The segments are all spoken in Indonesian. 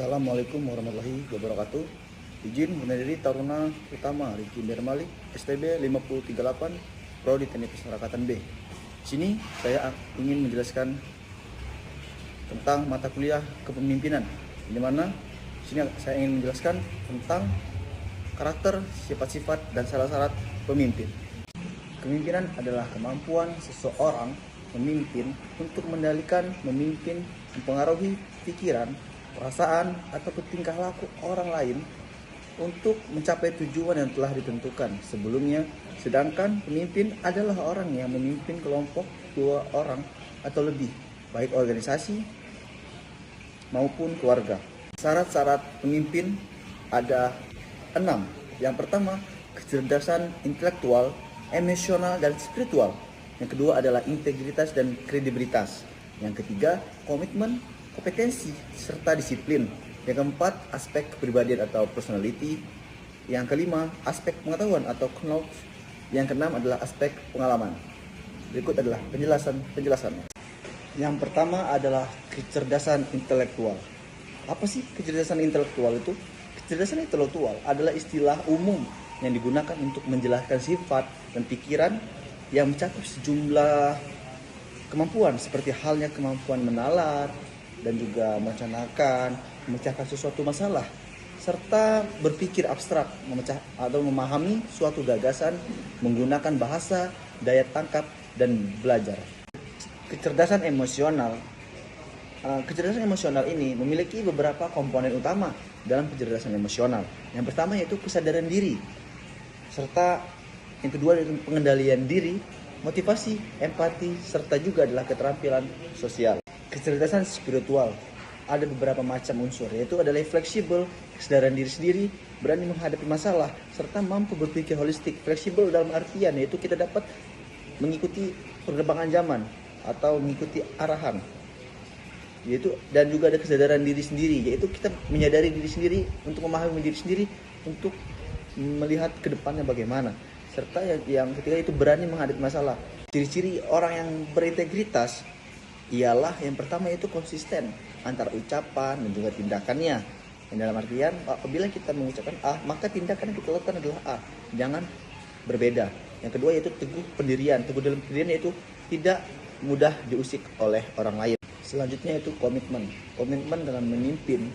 Assalamualaikum warahmatullahi wabarakatuh. Izin berdiri Taruna Utama Riki Dermali, STB 5038, Prodi Teknik Kemasyarakatan B. Sini saya ingin menjelaskan tentang mata kuliah kepemimpinan, di mana sini saya ingin menjelaskan tentang karakter, sifat-sifat, dan syarat-syarat pemimpin. Kepemimpinan adalah kemampuan seseorang memimpin untuk mengendalikan, memimpin, mempengaruhi pikiran, perasaan, atau tingkah laku orang lain untuk mencapai tujuan yang telah ditentukan sebelumnya. Sedangkan pemimpin adalah orang yang memimpin kelompok 2 orang atau lebih, baik organisasi maupun keluarga. Syarat-syarat pemimpin ada 6. Yang pertama, kecerdasan intelektual, emosional, dan spiritual. Yang kedua adalah integritas dan kredibilitas. Yang ketiga, komitmen, kompetensi, serta disiplin. Yang keempat, aspek kepribadian atau personality. Yang kelima, aspek pengetahuan atau knowledge. Yang keenam adalah aspek pengalaman. Berikut adalah penjelasannya. Yang pertama adalah kecerdasan intelektual. Apa sih kecerdasan intelektual itu? Kecerdasan intelektual adalah istilah umum yang digunakan untuk menjelaskan sifat dan pikiran yang mencakup sejumlah kemampuan seperti halnya kemampuan menalar dan juga merencanakan, memecahkan sesuatu masalah, serta berpikir abstrak, memahami suatu gagasan, menggunakan bahasa, daya tangkap, dan belajar. Kecerdasan emosional. Kecerdasan emosional ini memiliki beberapa komponen utama dalam kecerdasan emosional. Yang pertama yaitu kesadaran diri, serta yang kedua yaitu pengendalian diri, motivasi, empati, serta juga adalah keterampilan sosial. Kecerdasan spiritual ada beberapa macam unsur, yaitu adalah fleksibel, kesadaran diri sendiri, berani menghadapi masalah, serta mampu berpikir holistik. Fleksibel dalam artian yaitu kita dapat mengikuti perkembangan zaman atau mengikuti arahan, yaitu dan juga ada kesadaran diri sendiri, yaitu kita menyadari diri sendiri untuk memahami diri sendiri untuk melihat ke depannya bagaimana. Serta yang ketiga itu berani menghadapi masalah. Ciri-ciri orang yang berintegritas ialah yang pertama itu konsisten antara ucapan dan juga tindakannya. Yang dalam artian apabila kita mengucapkan A, maka tindakan yang kita lakukan adalah A. Jangan berbeda. Yang kedua yaitu teguh pendirian. Teguh dalam pendirian yaitu tidak mudah diusik oleh orang lain. Selanjutnya itu komitmen. Komitmen dalam memimpin.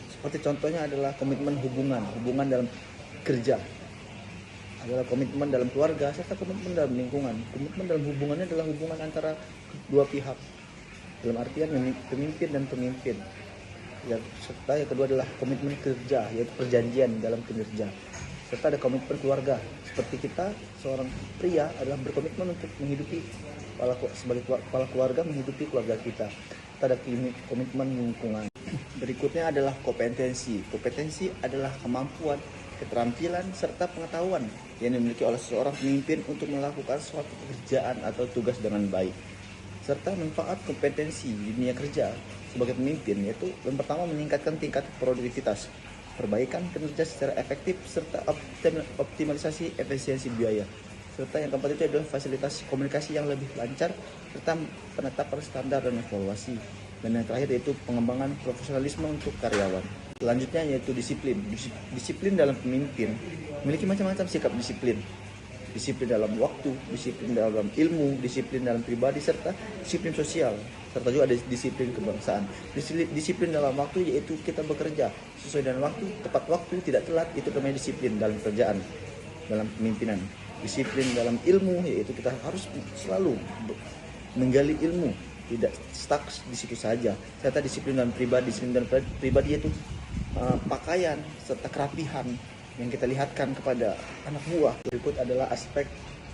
Seperti contohnya adalah komitmen hubungan dalam kerja, adalah komitmen dalam keluarga, serta komitmen dalam lingkungan. Komitmen dalam hubungannya adalah hubungan antara dua pihak, dalam artian pemimpin dan pemimpin. Serta yang kedua adalah komitmen kerja, yaitu perjanjian dalam kinerja. Serta ada komitmen keluarga, seperti kita seorang pria adalah berkomitmen untuk menghidupi sebagai kepala keluarga, menghidupi keluarga kita. Serta ada komitmen lingkungan. Berikutnya adalah kompetensi. Kompetensi adalah kemampuan, keterampilan, serta pengetahuan yang dimiliki oleh seorang pemimpin untuk melakukan suatu pekerjaan atau tugas dengan baik. Serta manfaat kompetensi di dunia kerja sebagai pemimpin yaitu yang pertama meningkatkan tingkat produktivitas, perbaikan kinerja secara efektif, serta optimalisasi efisiensi biaya. Serta yang keempat itu adalah fasilitas komunikasi yang lebih lancar, serta penetapan standar dan evaluasi. Dan yang terakhir yaitu pengembangan profesionalisme untuk karyawan. Selanjutnya yaitu disiplin. Disiplin dalam pemimpin memiliki macam-macam sikap disiplin. Disiplin dalam waktu, disiplin dalam ilmu, disiplin dalam pribadi, serta disiplin sosial. Serta juga ada disiplin kebangsaan. Disiplin dalam waktu yaitu kita bekerja sesuai dengan waktu, tepat waktu, tidak telat, itu namanya disiplin dalam pekerjaan, dalam pemimpinan. Disiplin dalam ilmu yaitu kita harus selalu menggali ilmu, tidak stuck di situ saja. Serta disiplin dalam pribadi, yaitu pakaian serta kerapihan yang kita lihatkan kepada anak buah. Berikut adalah aspek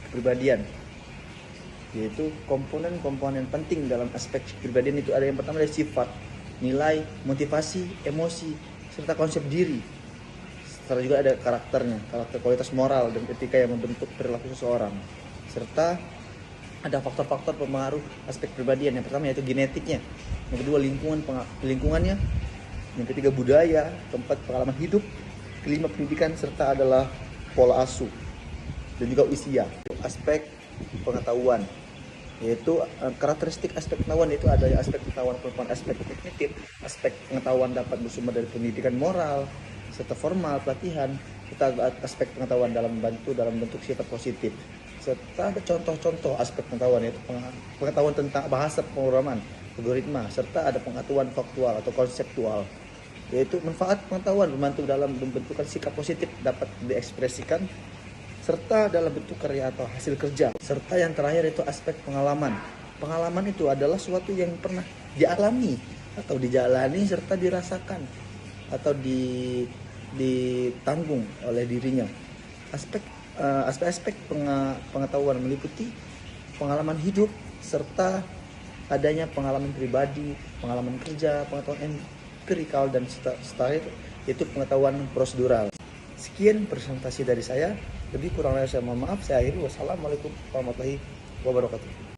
kepribadian, yaitu komponen-komponen penting dalam aspek kepribadian itu ada yang pertama adalah sifat, nilai, motivasi, emosi, serta konsep diri. Serta juga ada karakternya, karakter, kualitas moral dan etika yang membentuk perilaku seseorang. Serta ada faktor-faktor pengaruh aspek kepribadian. Yang pertama yaitu genetiknya, yang kedua lingkungannya, yang ketiga budaya, keempat pengalaman hidup, kelima pendidikan, serta adalah pola asuh dan juga usia. Aspek pengetahuan yaitu karakteristik aspek pengetahuan itu ada aspek pengetahuan merupakan aspek kognitif, aspek pengetahuan dapat bersumber dari pendidikan moral serta formal pelatihan, serta aspek pengetahuan dalam bentuk sifat positif, serta ada contoh-contoh aspek pengetahuan yaitu pengetahuan tentang bahasa pemrograman, algoritma, serta ada pengetahuan faktual atau konseptual, yaitu manfaat pengetahuan membantu dalam membentukkan sikap positif dapat diekspresikan serta dalam bentuk karya atau hasil kerja. Serta yang terakhir itu aspek pengalaman. Pengalaman itu adalah suatu yang pernah dialami atau dijalani serta dirasakan atau ditanggung oleh dirinya. Aspek-aspek pengetahuan meliputi pengalaman hidup serta adanya pengalaman pribadi, pengalaman kerja, pengetahuan empirikal dan setelah itu pengetahuan prosedural. Sekian presentasi dari saya. Lebih kurangnya saya mohon maaf. Saya akhiri. Wassalamualaikum warahmatullahi wabarakatuh.